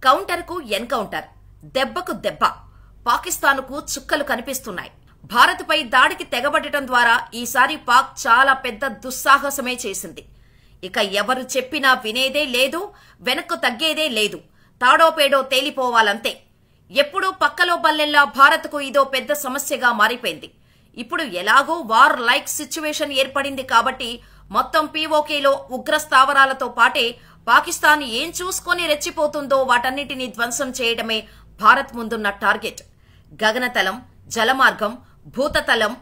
కౌంటర్కు encounter, దెబ్బకు దెబ్బ. పాకిస్తాన్కు చుక్కలు కనిపిస్తున్నాయి. భారత్పై దాడికి తెగబడటం ద్వారా ఈసారి పాక్ చాలా పెద్ద దుస్సాహసమే చేసింది. ఇక ఎవరు చెప్పినా వినేదే లేదు, వెనక్కు తగ్గేదే లేదు. తాడోపేడో తేలిపోవాలంతే. ఎప్పుడూ పక్కలో బల్లెల్లా భారత్కు ఇదో పెద్ద సమస్యగా మారిపోయింది. ఇప్పుడు ఎలాగో వార్ లైక్ సిచ్యువేషన్ ఏర్పడింది కాబట్టి మొత్తం పీఓకేలో ఉగ్ర స్థావరాలతో పాటే పాకిస్తాన్ ఏం చూసుకొని రెచ్చిపోతుందో వాటన్నిటినీ ధ్వంసం చేయడమే భారత్ ముందున్న టార్గెట్. గగనతలం, జలమార్గం, భూతతలం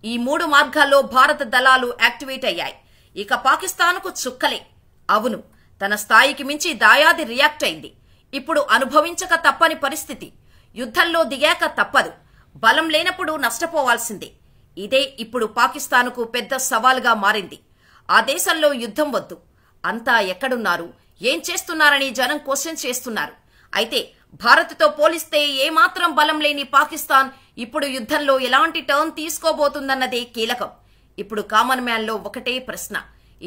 ఈ 3 మార్గాల్లో భారత దళాలు యాక్టివేట్ అయ్యాయి. ఇక పాకిస్తాన్కు చుక్కలే. అవును, తన స్థాయికి మించి దాయాది రియాక్ట్ అయింది. ఇప్పుడు అనుభవించక తప్పని పరిస్థితి. యుద్ధంలో దిగాక తప్పదు. బలం లేనప్పుడు నష్టపోవాల్సిందే. ఇదే ఇప్పుడు పాకిస్తాన్కు పెద్ద సవాలుగా మారింది. ఆ దేశంలో యుద్ధం వద్దు, అంతా ఎక్కడున్నారు, ఏం చేస్తున్నారని జనం క్వశ్చన్ చేస్తున్నారు. అయితే భారత్తో పోలిస్తే ఏమాత్రం బలం లేని పాకిస్తాన్ ఇప్పుడు యుద్ధంలో ఎలాంటి టర్న్ తీసుకోబోతుందన్నదే కీలకం. ఇప్పుడు కామన్ మ్యాన్ లో ఒకటే ప్రశ్న,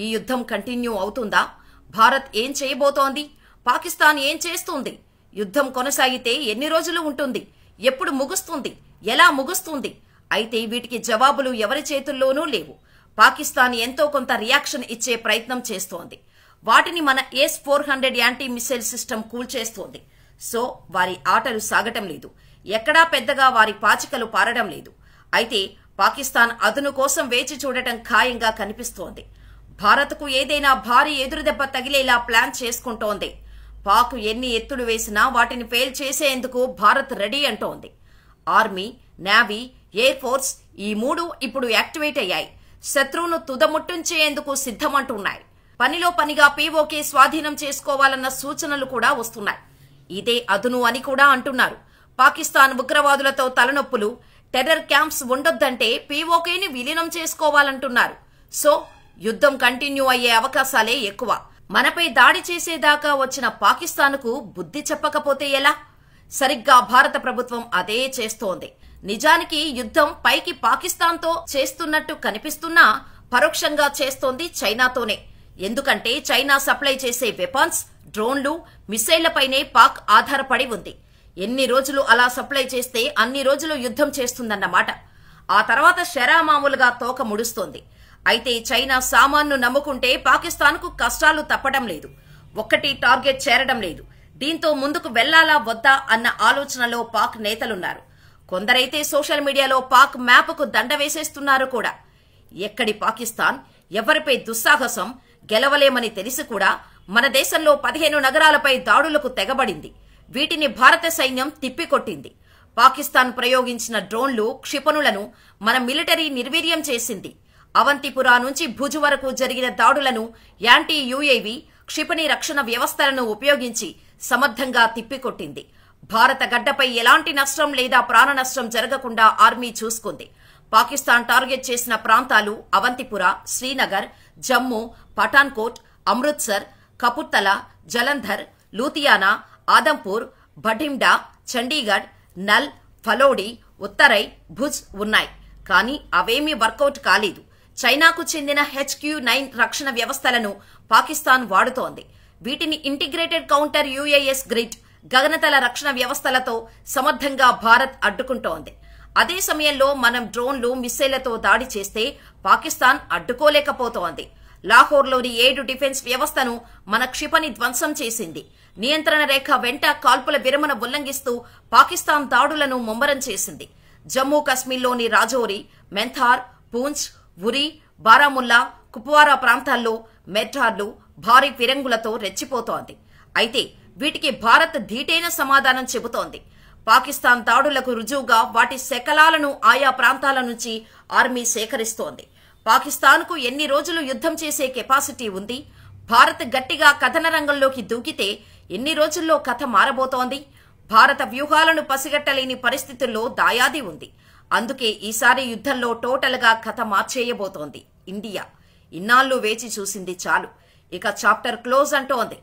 ఈ యుద్ధం కంటిన్యూ అవుతుందా? భారత్ ఏం చేయబోతోంది? పాకిస్తాన్ ఏం చేస్తుంది? యుద్ధం కొనసాగితే ఎన్ని రోజులు ఉంటుంది? ఎప్పుడు ముగుస్తుంది? ఎలా ముగుస్తుంది? అయితే వీటికి జవాబులు ఎవరి చేతుల్లోనూ లేవు. పాకిస్తాన్ ఎంతో కొంత రియాక్షన్ ఇచ్చే ప్రయత్నం చేస్తోంది. వాటిని మన S-400 యాంటీ మిసైల్ సిస్టమ్ కూల్చేస్తోంది. సో వారి ఆటలు సాగటం లేదు. ఎక్కడా పెద్దగా వారి పాచికలు పారడం లేదు. అయితే పాకిస్తాన్ అదును కోసం వేచి చూడటం ఖాయంగా కనిపిస్తోంది. భారత్కు ఏదైనా భారీ ఎదురుదెబ్బ తగిలేలా ప్లాన్ చేసుకుంటోంది. పాక్ ఎన్ని ఎత్తులు వేసినా వాటిని ఫెయిల్ చేసేందుకు భారత్ రెడీ అంటోంది. ఆర్మీ, నేవీ, ఎయిర్ ఫోర్స్ ఈ 3 ఇప్పుడు యాక్టివేట్ అయ్యాయి. శత్రువును తుదముట్టించేందుకు సిద్ధమంటున్నాయి. పనిలో పనిగా పీఓకే స్వాధీనం చేసుకోవాలన్న సూచనలు కూడా వస్తున్నాయి. ఇదే అదును అని కూడా అంటున్నారు. పాకిస్తాన్ ఉగ్రవాదులతో తలనొప్పులు, టెర్రర్ క్యాంప్స్ ఉండొద్దంటే పీఓకేని విలీనం చేసుకోవాలంటున్నారు. సో యుద్ధం కంటిన్యూ అయ్యే అవకాశాలే ఎక్కువ. మనపై దాడి చేసేదాకా వచ్చిన పాకిస్తాన్కు బుద్ధి చెప్పకపోతే ఎలా? సరిగ్గా భారత ప్రభుత్వం అదే చేస్తోంది. నిజానికి యుద్ధం పైకి పాకిస్తాన్తో చేస్తున్నట్టు కనిపిస్తున్నా పరోక్షంగా చేస్తోంది చైనాతోనే. ఎందుకంటే చైనా సప్లై చేసే వెపన్స్, డ్రోన్లు, మిసైళ్లపైనే పాక్ ఆధారపడి ఉంది. ఎన్ని రోజులు అలా సప్లై చేస్తే అన్ని రోజులు యుద్ధం చేస్తుందన్నమాట. ఆ తర్వాత షరామామూలుగా తోక ముడుస్తోంది. అయితే చైనా సామాన్ను నమ్ముకుంటే పాకిస్తాన్కు కష్టాలు తప్పడం లేదు. ఒక్కటి టార్గెట్ చేరడం లేదు. దీంతో ముందుకు వెళ్లాలా వద్దా అన్న ఆలోచనలో పాక్ నేతలున్నారు. కొందరైతే సోషల్ మీడియాలో పాక్ మ్యాప్కు దండ వేసేస్తున్నారు కూడా. ఎక్కడి పాకిస్తాన్, ఎవరిపై దుస్సాహసం, గెలవలేమని తెలిసి కూడా మన దేశంలో 15 నగరాలపై దాడులకు తెగబడింది. వీటిని భారత సైన్యం తిప్పికొట్టింది. పాకిస్తాన్ ప్రయోగించిన డ్రోన్లు, క్షిపణులను మన మిలిటరీ నిర్వీర్యం చేసింది. అవంతిపురా నుంచి భుజ్ వరకు జరిగిన దాడులను యాంటీ యుఏవి, క్షిపణి రక్షణ వ్యవస్థలను ఉపయోగించి సమర్థంగా తిప్పికొట్టింది. భారత గడ్డపై ఎలాంటి నష్టం లేదా ప్రాణ నష్టం జరగకుండా ఆర్మీ చూసుకుంది. పాకిస్తాన్ టార్గెట్ చేసిన ప్రాంతాలు అవంతిపురా, శ్రీనగర్, జమ్మూ, పఠాన్కోట్, అమృత్సర్, కపుర్తలా, జలంధర్, లూథియానా, ఆదంపూర్, భటిండా, చండీగఢ్, నల్, ఫలోడి, ఉత్తరై, భుజ్ ఉన్నాయి. కానీ అవేమీ వర్కౌట్ కాలేదు. చైనాకు చెందిన HQ-9 రక్షణ వ్యవస్థలను పాకిస్తాన్ వాడుతోంది. వీటిని ఇంటిగ్రేటెడ్ కౌంటర్ UAS గ్రిడ్, గగనతల రక్షణ వ్యవస్థలతో సమర్థంగా భారత్ అడ్డుకుంటోంది. అదే సమయంలో మనం డ్రోన్లు, మిస్సైళ్లతో దాడి చేస్తే పాకిస్తాన్ అడ్డుకోలేకపోతోంది. లాహోర్లోని 7 డిఫెన్స్ వ్యవస్థను మన క్షిపణి ధ్వంసం చేసింది. నియంత్రణ రేఖ వెంట కాల్పుల విరమణ ఉల్లంఘిస్తూ పాకిస్తాన్ దాడులను ముమ్మరం చేసింది. జమ్మూ కశ్మీర్లోని రాజౌరి, మెంథార్, పూంచ్, ఉరి, బారాముల్లా, కుప్వారా ప్రాంతాల్లో మెట్రార్లు భారీ ఫిరంగులతో రెచ్చిపోతోంది. అయితే వీటికి భారత్ ధీటైన సమాధానం చెబుతోంది. పాకిస్తాన్ దాడులకు రుజువుగా వాటి శకలాలను ఆయా ప్రాంతాల నుంచి ఆర్మీ సేకరిస్తోంది. పాకిస్తాన్కు ఎన్ని రోజులు యుద్ధం చేసే కెపాసిటీ ఉంది? భారత్ గట్టిగా కథన రంగంలోకి దూకితే ఎన్ని రోజుల్లో కథ మారబోతోంది? భారత వ్యూహాలను పసిగట్టలేని పరిస్థితుల్లో దాయాది ఉంది. అందుకే ఈసారి యుద్ధంలో టోటల్గా కథ మార్చేయబోతోంది ఇండియా. ఇన్నాళ్లు వేచి చూసింది చాలు. ఇక చాప్టర్ క్లోజ్ అంటోంది.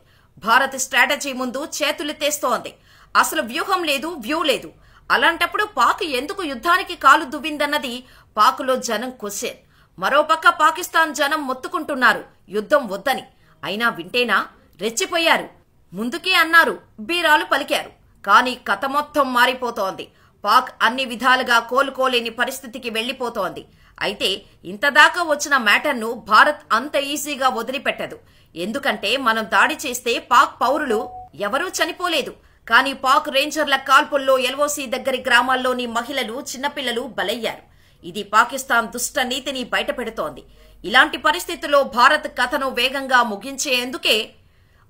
భారత్ స్ట్రాటజీ ముందు చేతులెత్తేస్తోంది. అసలు వ్యూహం లేదు, వ్యూ లేదు. అలాంటప్పుడు పాక్ ఎందుకు యుద్ధానికి కాలు దువ్విందన్నది పాకులో జనం క్వశ్చన్. మరోపక్క పాకిస్తాన్ జనం మొత్తుకుంటున్నారు యుద్ధం వద్దని. అయినా వింటేనా? రెచ్చిపోయారు. ముందుకే అన్నారు, బీరాలు పలికారు. కానీ కథ మొత్తం మారిపోతోంది. పాక్ అన్ని విధాలుగా కోలుకోలేని పరిస్థితికి వెళ్లిపోతోంది. అయితే ఇంతదాకా వచ్చిన మ్యాటర్ను భారత్ అంత ఈజీగా వదిలిపెట్టదు. ఎందుకంటే మనం దాడి చేస్తే పాక్ పౌరులు ఎవరూ చనిపోలేదు. కానీ పాక్ రేంజర్ల కాల్పుల్లో ఎల్ఓసి దగ్గరి గ్రామాల్లోని మహిళలు, చిన్నపిల్లలు బలయ్యారు. ఇది పాకిస్తాన్ దుష్ట నీతిని బయటపెడుతోంది. ఇలాంటి పరిస్థితుల్లో భారత్ కథను వేగంగా ముగించేందుకే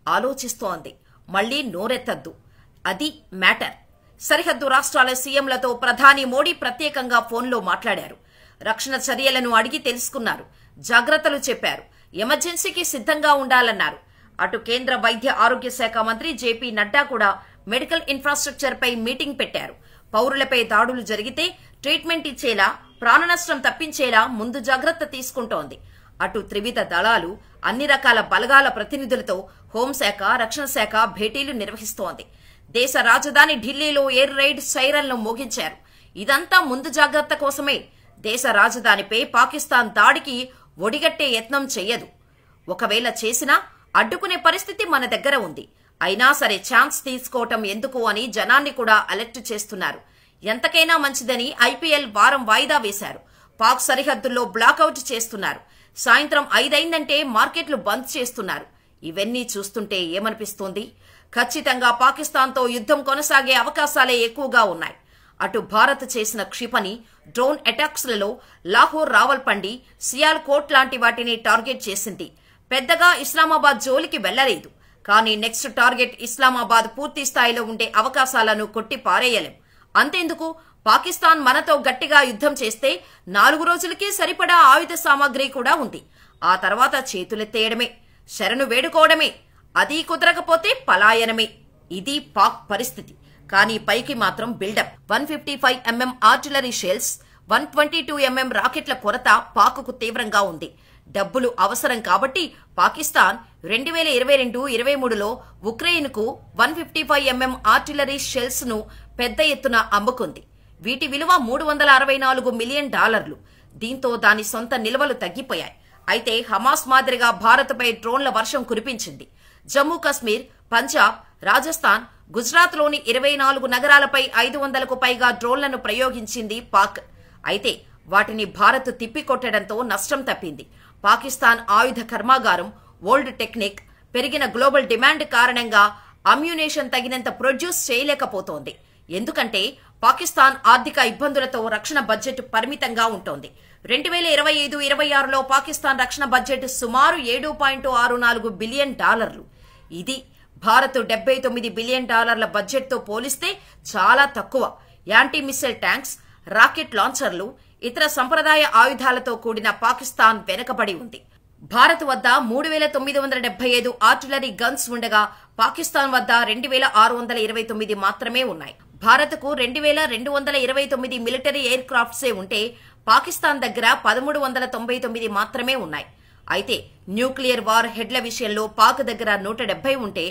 ఆలోచిస్తోంది. మళ్లీ నోరెత్తద్దు, అది మ్యాటర్. సరిహద్దు రాష్ట్రాల సీఎంలతో ప్రధాని మోడీ ప్రత్యేకంగా ఫోన్లో మాట్లాడారు. రక్షణ చర్యలను అడిగి తెలుసుకున్నారు. జాగ్రత్తలు చెప్పారు. ఎమర్జెన్సీకి సిద్ధంగా ఉండాలన్నారు. అటు కేంద్ర వైద్య ఆరోగ్య శాఖ మంత్రి జేపీ నడ్డా కూడా మెడికల్ ఇన్ఫ్రాస్ట్రక్చర్ పై మీటింగ్ పెట్టారు. పౌరులపై దాడులు జరిగితే ట్రీట్మెంట్ ఇచ్చేలా, ప్రాణ నష్టం తప్పించేలా ముందు జాగ్రత్త తీసుకుంటోంది. అటు త్రివిధ దళాలు అన్ని రకాల బలగాల ప్రతినిధులతో హోంశాఖ, రక్షణ శాఖ భేటీలు నిర్వహిస్తోంది. దేశ రాజధాని ఢిల్లీలో ఎయిర్ రైడ్ సైరన్లు మోగించారు. ఇదంతా ముందు జాగ్రత్త కోసమే. దేశ రాజధానిపై పాకిస్తాన్ దాడికి ఒడిగట్టే యత్నం చెయ్యదు. ఒకవేళ చేసినా అడ్డుకునే పరిస్థితి మన దగ్గర ఉంది. అయినా సరే ఛాన్స్ తీసుకోవటం ఎందుకు అని జనాన్ని కూడా అలర్ట్ చేస్తున్నారు. ఎంతకైనా మంచిదని ఐపీఎల్ వారం వాయిదా వేశారు. పాక్ సరిహద్దుల్లో బ్లాకౌట్ చేస్తున్నారు. సాయంత్రం 5 అయిందంటే మార్కెట్లు బంద్ చేస్తున్నారు. ఇవన్నీ చూస్తుంటే ఏమనిపిస్తోంది? ఖచ్చితంగా పాకిస్తాన్తో యుద్ధం కొనసాగే అవకాశాలే ఎక్కువగా ఉన్నాయి. అటు భారత్ చేసిన క్షిపణి, డ్రోన్ అటాక్స్లలో లాహోర్, రావల్పిండి, సియాల్కోట్ లాంటి వాటిని టార్గెట్ చేసింది. పెద్దగా ఇస్లామాబాద్ జోలికి వెళ్లలేదు. కానీ నెక్స్ట్ టార్గెట్ ఇస్లామాబాద్ పూర్తి స్థాయిలో ఉండే అవకాశాలను కొట్టి పారేయలేం. అంతెందుకు, పాకిస్తాన్ మనతో గట్టిగా యుద్ధం చేస్తే 4 రోజులకే సరిపడా ఆయుధ సామాగ్రి కూడా ఉంది. ఆ తర్వాత చేతులెత్తేయడమే, శరణు వేడుకోవడమే. అది కుదరకపోతే పలాయనమే. ఇది పాక్ పరిస్థితి. కానీ పైకి మాత్రం buildup. 155mm artillery shells, 122mm రాకెట్ల కొరత పాక్కు తీవ్రంగా ఉంది. డబ్బులు అవసరం కాబట్టి పాకిస్తాన్ 2022-23లో ఉక్రెయిన్కు 155mm ఆర్టిలరీ షెల్స్ ను పెద్ద ఎత్తున అమ్ముకుంది. వీటి విలువ $364 మిలియన్. దీంతో దాని సొంత నిల్వలు తగ్గిపోయాయి. అయితే హమాస్ మాదిరిగా భారత్పై డ్రోన్ల వర్షం కురిపించింది. జమ్మూ కశ్మీర్, పంజాబ్, రాజస్థాన్, గుజరాత్లోని 24 నగరాలపై 500కు పైగా డ్రోన్లను ప్రయోగించింది పాక్. అయితే వాటిని భారత్ తిప్పికొట్టడంతో నష్టం తప్పింది. పాకిస్తాన్ ఆయుధ కర్మాగారం, ఓల్డ్ టెక్నిక్, పెరిగిన గ్లోబల్ డిమాండ్ కారణంగా అమ్యునేషన్ తగినంత ప్రొడ్యూస్ చేయలేకపోతోంది. ఎందుకంటే పాకిస్తాన్ ఆర్థిక ఇబ్బందులతో రక్షణ బడ్జెట్ పరిమితంగా ఉంటోంది. 2025-26లో పాకిస్తాన్ రక్షణ బడ్జెట్ సుమారు $7.64 బిలియన్. ఇది భారత్ $79 బిలియన్ బడ్జెట్తో పోలిస్తే చాలా తక్కువ. యాంటీ మిస్సైల్ ట్యాంక్స్, రాకెట్ లాంచర్లు, ఇతర సంప్రదాయ ఆయుధాలతో కూడిన పాకిస్తాన్ వెనకబడి ఉంది. భారత్ వద్ద 3975 ఆర్టిలరీ గన్స్ ఉండగా పాకిస్తాన్ వద్ద 2629 మాత్రమే ఉన్నాయి. భారత్కు 2229 మిలిటరీ ఎయిర్ క్రాఫ్ట్సే ఉంటే పాకిస్తాన్ దగ్గర 1399 మాత్రమే ఉన్నాయి. అయితే న్యూక్లియర్ వార్ హెడ్ల విషయంలో పాక్ దగ్గర 170 ఉంటే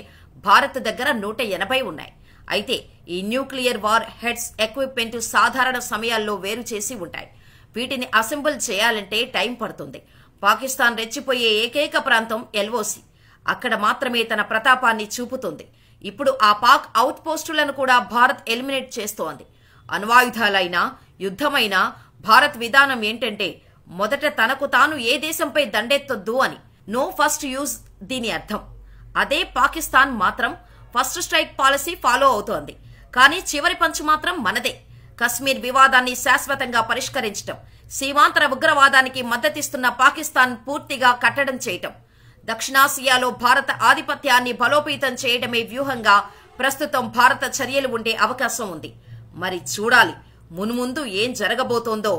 భారత్ దగ్గర 180 ఉన్నాయి. అయితే ఈ న్యూక్లియర్ వార్ హెడ్స్ ఎక్విప్మెంట్ సాధారణ సమయాల్లో వేరు చేసి ఉంటాయి. వీటిని అసెంబుల్ చేయాలంటే టైం పడుతుంది. పాకిస్తాన్ రెచ్చిపోయే ఏకైక ప్రాంతం ఎల్ఓసి. అక్కడ మాత్రమే తన ప్రతాపాన్ని చూపుతుంది. ఇప్పుడు ఆ పాక్ అవుట్ పోస్టులను కూడా భారత్ ఎలిమినేట్ చేస్తోంది. అణ్వాయుధాలైనా, యుద్ధమైనా భారత్ విధానం ఏంటంటే మొదట తనకు తాను ఏ దేశంపై దండెత్తొద్దు అని. నో ఫస్ట్ యూజ్ దీని అర్థం. అదే పాకిస్తాన్ మాత్రం ఫస్ట్ స్ట్రైక్ పాలసీ ఫాలో అవుతోంది. కానీ చివరి పంచు మాత్రం మనదే. కశ్మీర్ వివాదాన్ని శాశ్వతంగా పరిష్కరించటం, సీమాంతర ఉగ్రవాదానికి మద్దతిస్తున్న పాకిస్తాన్ పూర్తిగా కట్టడం చేయటం, దక్షిణాసియాలో భారత ఆధిపత్యాన్ని బలోపేతం చేయడమే వ్యూహంగా ప్రస్తుతం భారత చర్యలు ఉండే అవకాశం ఉంది. మరి చూడాలి మున్ముందు ఏం జరగబోతోందో.